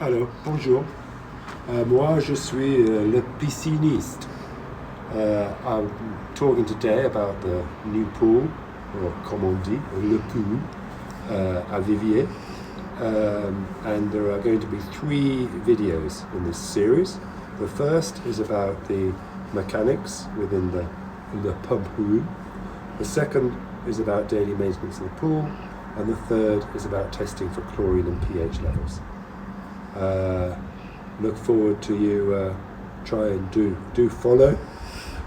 Alors, bonjour. Moi, je suis le pisciniste. I'm talking today about the new pool, or comme on dit, le pool, à Vivier. And there are going to be 3 videos in this series. The first is about the mechanics within the pump room. The second is about daily maintenance of the pool. And the third is about testing for chlorine and pH levels. Look forward to you try and do follow.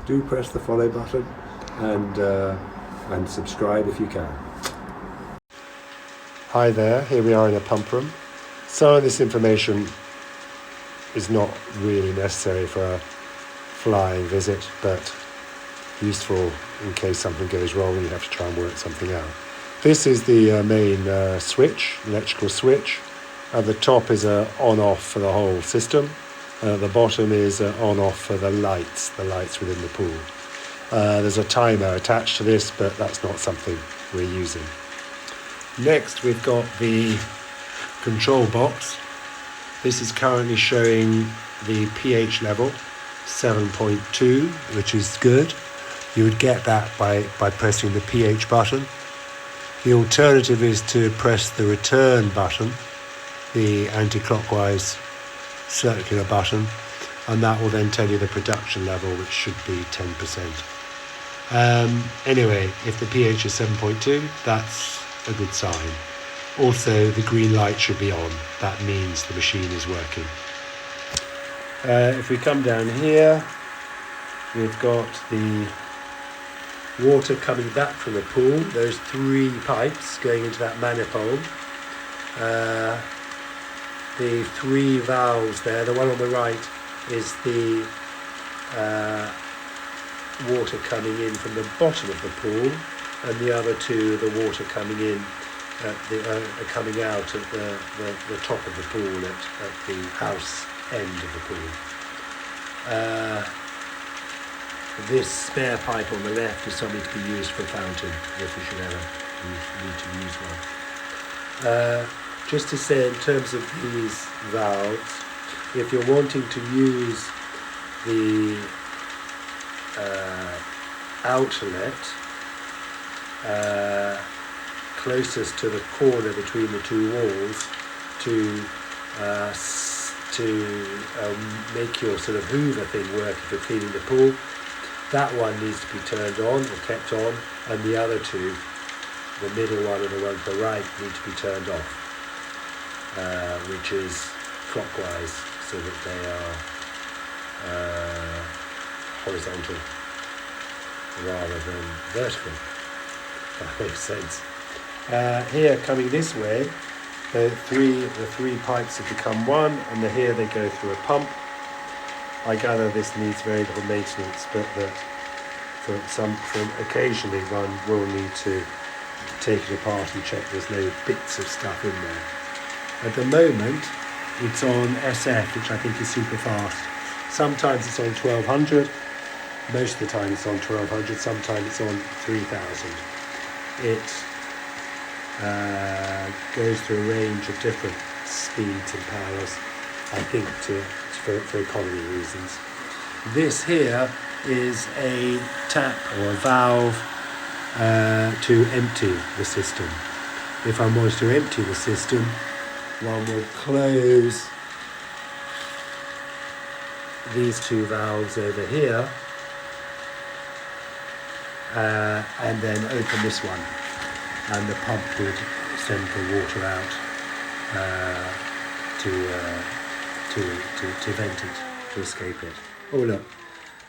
Do press the follow button and subscribe if you can. Hi there, here we are in a pump room. Some of this information is not really necessary for a flying visit, but useful in case something goes wrong and you have to try and work something out. This is the main switch, electrical switch. At the top is a on-off for the whole system. At the bottom is on-off for the lights within the pool. There's a timer attached to this, but that's not something we're using. Next, we've got the control box. This is currently showing the pH level, 7.2, which is good. You would get that by pressing the pH button. The alternative is to press the return button, the anti-clockwise circular button, and that will then tell you the production level, which should be 10%. Anyway, if the pH is 7.2, that's a good sign. Also, the green light should be on. That means the machine is working. If we come down here, we've got the water coming back from the pool. Those 3 pipes going into that manifold. The 3 valves there, the one on the right is the water coming in from the bottom of the pool, and the other 2 the water coming in coming out at the top of the pool at the house end of the pool. This spare pipe on the left is something to be used for a fountain if we should ever need to use one. Just to say, in terms of these valves, if you're wanting to use the outlet closest to the corner between the 2 walls to make your sort of hoover thing work if you're cleaning the pool, that one needs to be turned on or kept on, and the other 2, the middle one and the one to the right, need to be turned off. Which is clockwise, so that they are horizontal rather than vertical. That makes sense. Here, coming this way, the three pipes have become one, and here they go through a pump. I gather this needs very little maintenance, but that from occasionally one will need to take it apart and check there's no bits of stuff in there. At the moment, it's on SF, which I think is super fast. Sometimes it's on 1200. Most of the time it's on 1200. Sometimes it's on 3000. It goes through a range of different speeds and powers, I think for economy reasons. This here is a tap or a valve to empty the system. If I wanted to empty the system, one will close these 2 valves over here and then open this one, and the pump would send the water out to vent it, to escape it. Oh look,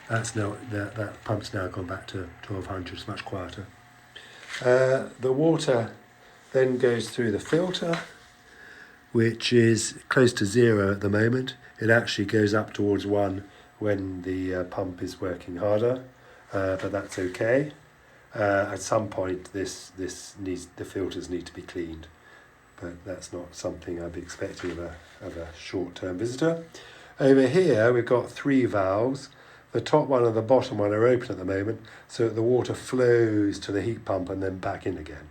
that pump's now gone back to 1200. It's much quieter. The water then goes through the filter, which is close to 0 at the moment. It actually goes up towards 1 when the pump is working harder, but that's okay. At some point, the filters need to be cleaned, but that's not something I'd be expecting of a short-term visitor. Over here, we've got 3 valves. The top one and the bottom one are open at the moment, so that the water flows to the heat pump and then back in again.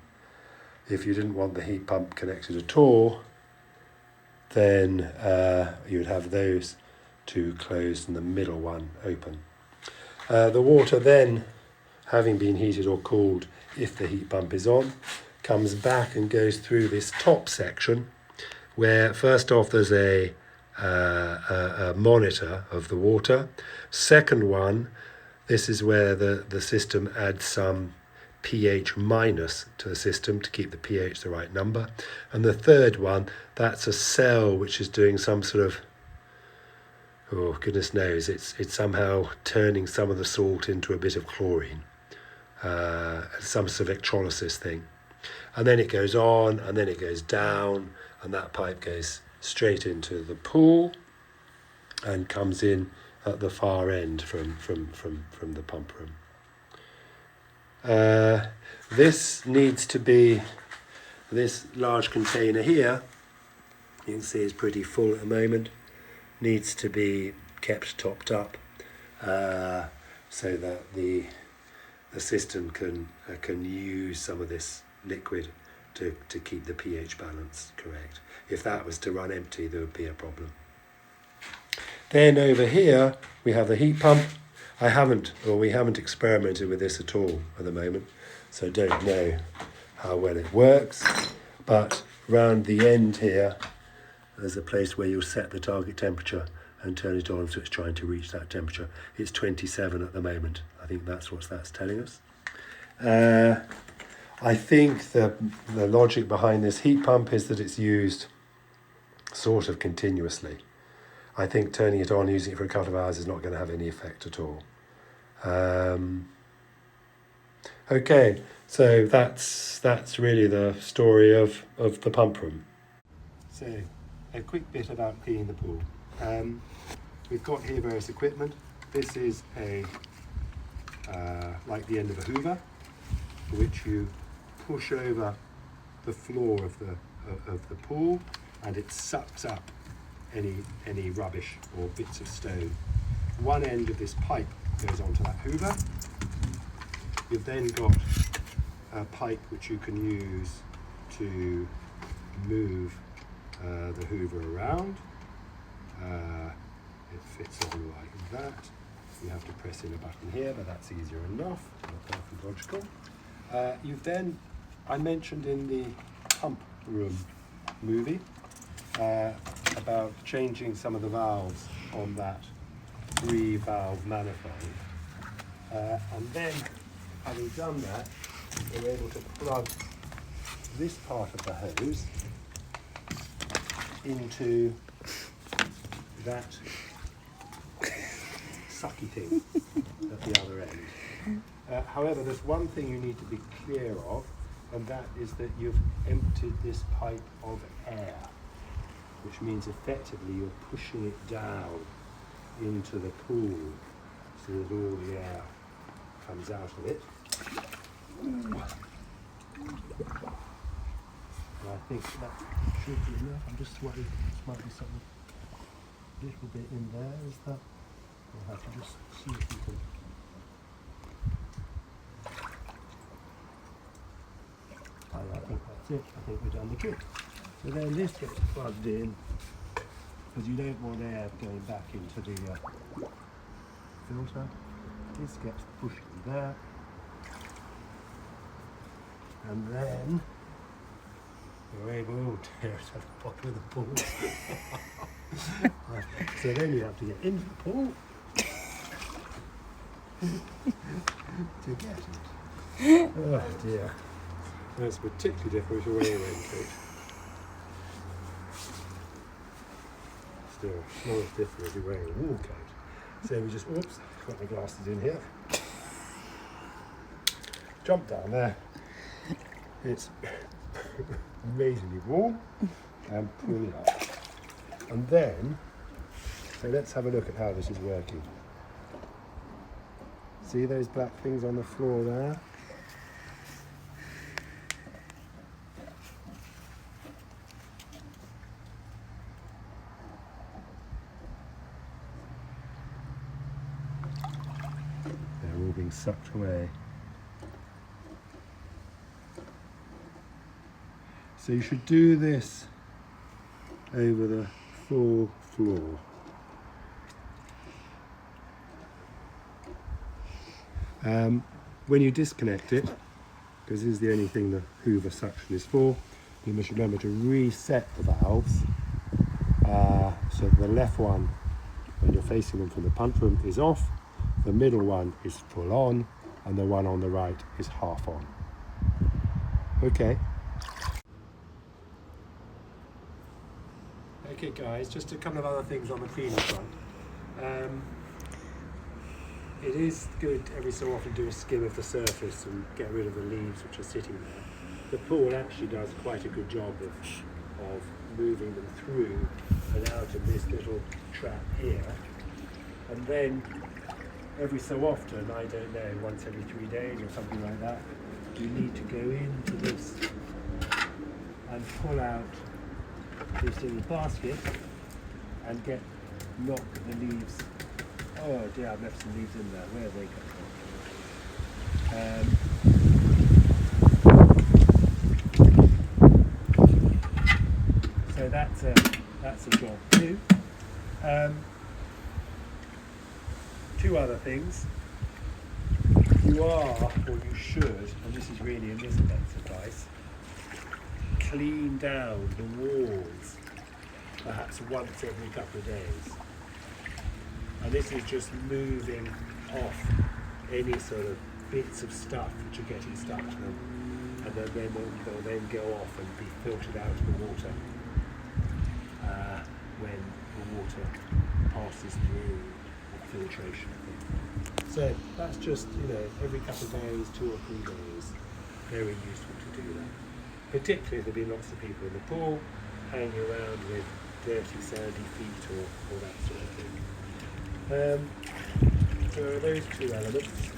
If you didn't want the heat pump connected at all, then you would have those two closed and the middle one open. The water then, having been heated or cooled, if the heat pump is on, comes back and goes through this top section where first off there's a monitor of the water. Second one, this is where the system adds some pH minus to the system to keep the pH the right number. And the third one, that's a cell which is doing some sort of, oh goodness knows, it's somehow turning some of the salt into a bit of chlorine, some sort of electrolysis thing. And then it goes on, and then it goes down, and that pipe goes straight into the pool and comes in at the far end from the pump room. This needs to be, this large container here, you can see is pretty full at the moment, needs to be kept topped up so that the system can use some of this liquid to keep the pH balance correct. If that was to run empty, there would be a problem. Then over here we have the heat pump. We haven't experimented with this at all at the moment, so don't know how well it works. But round the end here, there's a place where you'll set the target temperature and turn it on so it's trying to reach that temperature. It's 27 at the moment. I think that's what that's telling us. I think the logic behind this heat pump is that it's used sort of continuously. I think turning it on, using it for a couple of hours is not going to have any effect at all. Okay, so that's really the story of the pump room. So, a quick bit about cleaning the pool. We've got here various equipment. This is like the end of a hoover, which you push over the floor of the pool, and it sucks up any rubbish or bits of stone. One end of this pipe goes onto that hoover. You've then got a pipe which you can use to move the hoover around. It fits on like that. You have to press in a button here, but that's easier enough, not perfectly logical. You've then, I mentioned in the pump room movie about changing some of the valves on that 3-valve manifold. And then, having done that, we're able to plug this part of the hose into that sucky thing at the other end. However, there's one thing you need to be clear of, and that is that you've emptied this pipe of air, which means effectively you're pushing it down into the pool so that all the air comes out of it. And I think that should be enough. I'm just worried there might be something a little bit in there. Is that? We'll have to just see if we can. I think that's it. I think we've done the trick. So then this gets plugged in, because you don't want air going back into the filter. This gets pushed in there, and then you're able to tear it at the bottom of the pool. So then you have to get into the pool to get it. Oh dear. That's particularly difficult to wear a raincoat. Still, not as difficult as you're wearing a wool coat. So we just, oops, got my glasses in here. Jump down there. It's amazingly warm, and pull it up. And then, so let's have a look at how this is working. See those black things on the floor there? They're all being sucked away. So you should do this over the full floor. When you disconnect it, because this is the only thing the hoover suction is for, you must remember to reset the valves. So the left one, when you're facing them from the pump room, is off, the middle one is full on, and the one on the right is half on. Okay. Okay guys, just a couple of other things on the cleaning front. It is good every so often to do a skim of the surface and get rid of the leaves which are sitting there. The pool actually does quite a good job of moving them through and out of this little trap here. And then every so often, I don't know, once every 3 days or something like that, you need to go into this and pull out this little basket and knock the leaves. Oh dear, I've left some leaves in there. Where have they come from? So that's a job too. Two other things. You are, or you should, and this is really Elizabeth's advice, clean down the walls perhaps once every couple of days. And this is just moving off any sort of bits of stuff which are getting stuck to them, and then they'll then go off and be filtered out of the water when the water passes through the filtration thing. So that's just, every couple of days, 2 or 3 days, very useful to do that. Particularly if there'll be lots of people in the pool hanging around with dirty, sandy feet or that sort of thing. So those 2 elements.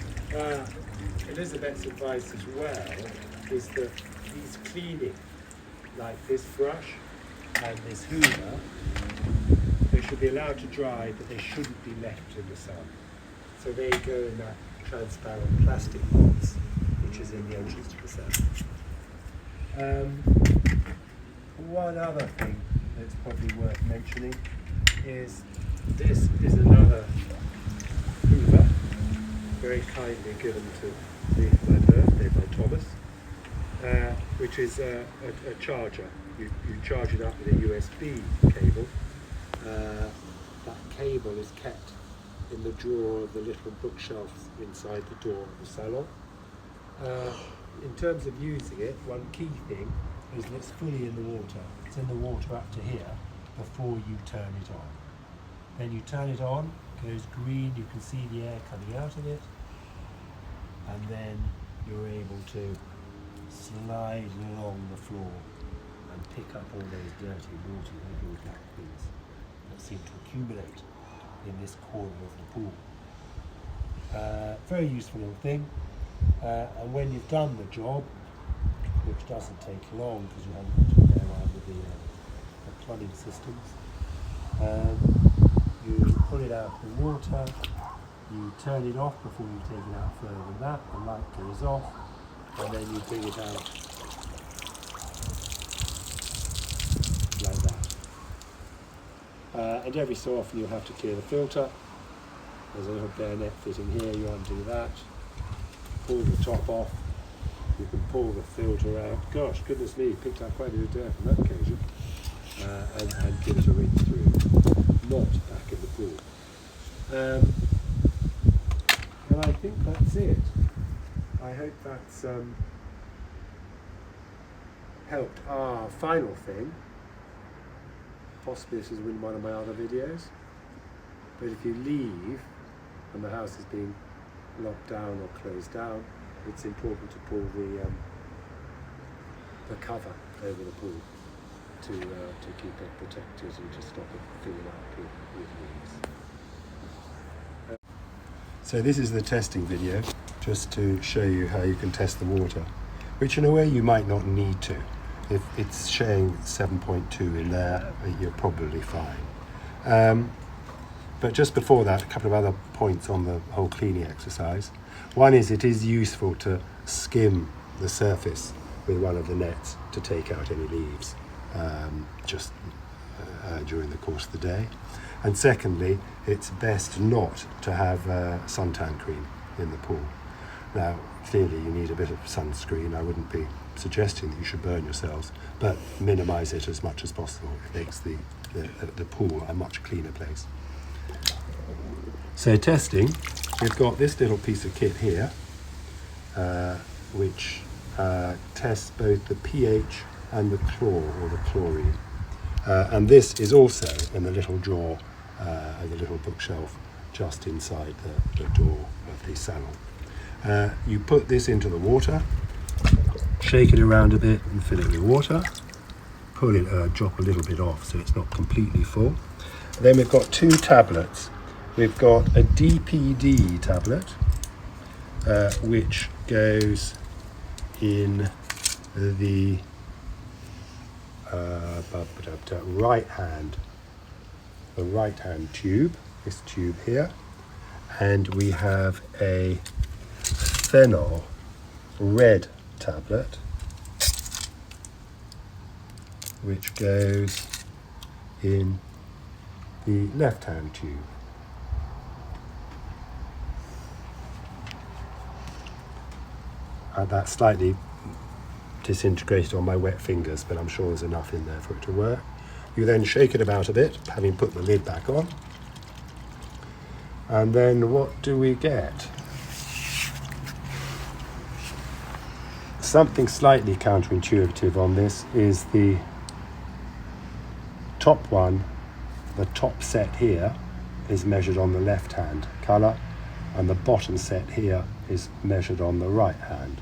Elizabeth's advice as well is that these cleaning, like this brush and this hoover, they should be allowed to dry, but they shouldn't be left in the sun. So they go in that transparent plastic box, which is in the entrance to the cell. One other thing that's probably worth mentioning is this is another hoover, very kindly given to me for my birthday by Thomas, which is a charger. You charge it up with a USB cable. That cable is kept in the drawer of the little bookshelves inside the door of the salon. In terms of using it, one key thing is that it's fully in the water. It's in the water up to here before you turn it on. Then you turn it on, it goes green, you can see the air coming out of it, and then you're able to slide along the floor and pick up all those dirty water things that seem to accumulate in this corner of the pool. Very useful little thing, and when you've done the job, which doesn't take long because you haven't got to play around with the plumbing systems, you pull it out of the water, you turn it off before you take it out further than that, the light goes off, and then you bring it out like that. And every so often you'll have to clear the filter. There's a little bayonet fitting here, you undo that, pull the top off, you can pull the filter out. Gosh, goodness me, picked up quite a bit of dirt on that occasion, and give it a rinse through, not back in the pool. And I think that's it. I hope that's helped. Final thing, possibly this is in one of my other videos, but if you leave and the house is being locked down or closed down, it's important to pull the cover over the pool to keep it protected and to stop it filling up with leaves. So this is the testing video, just to show you how you can test the water, which in a way you might not need to. If it's showing 7.2 in there, you're probably fine. But just before that, a couple of other points on the whole cleaning exercise. One is it is useful to skim the surface with one of the nets to take out any leaves, just during the course of the day. And secondly, it's best not to have suntan cream in the pool. Now, clearly you need a bit of sunscreen. I wouldn't be suggesting that you should burn yourselves, but minimise it as much as possible. It makes the pool a much cleaner place. So testing, we've got this little piece of kit here, which tests both the pH and the chlor, or the chlorine. And this is also in the little drawer, the little bookshelf just inside the door of the salon. You put this into the water, shake it around a bit and fill it with water. Pull it, drop a little bit off so it's not completely full. Then we've got 2 tablets. We've got a DPD tablet, which goes in the right hand tube, this tube here, and we have a phenol red tablet which goes in the left hand tube. That's slightly disintegrated on my wet fingers, but I'm sure there's enough in there for it to work. You then shake it about a bit, having put the lid back on. And then what do we get? Something slightly counterintuitive on this is the top one. The top set here is measured on the left hand colour, and the bottom set here is measured on the right hand.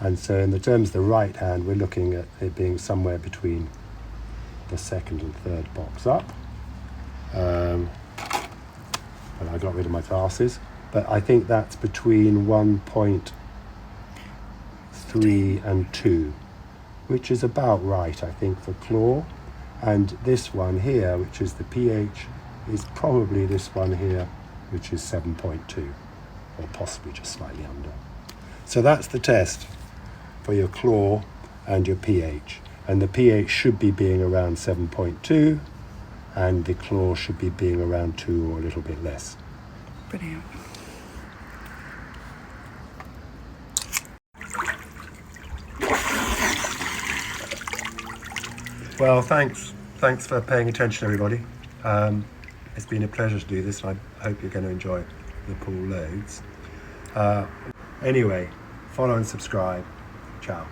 And so in the terms of the right hand, we're looking at it being somewhere between the second and third box up. And I got rid of my glasses, but I think that's between 1.3 and 2, which is about right, I think, for chlor. And this one here, which is the pH, is probably this one here, which is 7.2, or possibly just slightly under. So that's the test for your chlor and your pH. And the pH should be being around 7.2, and the chlor should be being around 2 or a little bit less. Brilliant. Well, thanks for paying attention, everybody. It's been a pleasure to do this, and I hope you're going to enjoy the pool loads. Anyway, follow and subscribe. Ciao.